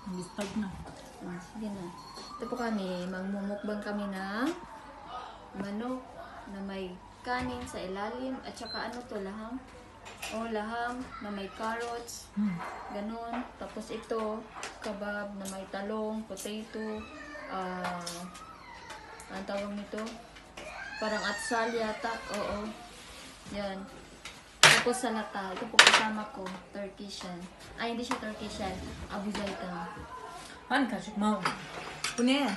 Bistag na. Sige na. Ito po kami, magmumukbang kami ng manok na may kanin sa ilalim at saka ano to, laham? O laham na may carrots. Ganon. Tapos ito, kebab na may talong, potato, ang tawag nito? Parang atsal yata. Oo. Yan. Tapos salata. Ito po kasama ko. Turkish yan. Ay, hindi siya Turkish yan. Abu Zaytan. Hani kaşık mı? Bu ne?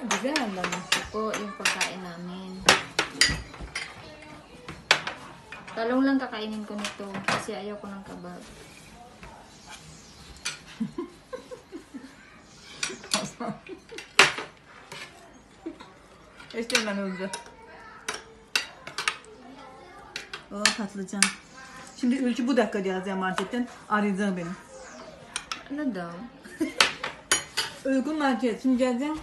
Güzel ama. Ito po yung pagkain namin. Talong lang kakainin ko nito kasi ayaw ko ng kebab. Eşlerden öldü. Oh patlıcan. Şimdi Ülkü bu dakika yazacağım marketten. Arayacağım beni. Ano daw? Uygun market. Şimdi geleceğim.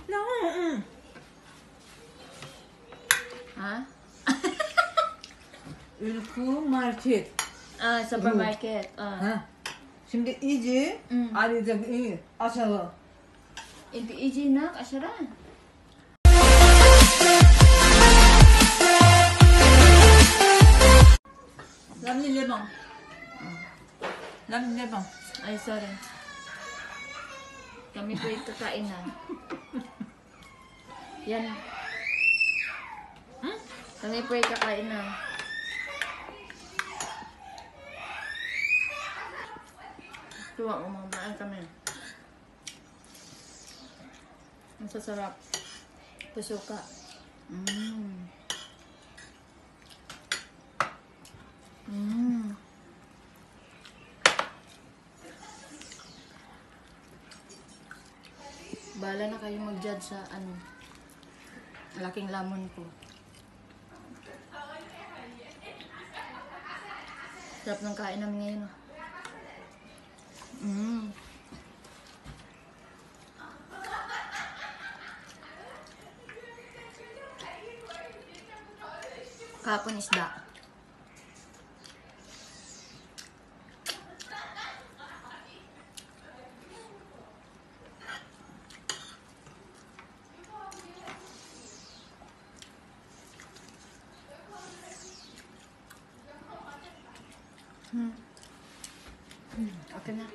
Ha? Ülkü market. Supermarket. Ha. Şimdi iyice arayacağım. İyi. Aşağı. Hindi easy na, asyaran. Lamni lemon. Lamni lemon. Ay, sorry. Kami po yung kakain na. Yan. Kami po yung kakain na. Tuwa mo mga bahay kami. Ang sasarap. Pusuka. Bahala na kayo mag-judge sa ano. Malaking lamon po. Sarap ng kain namin ngayon. Kahapon isda. Okay na.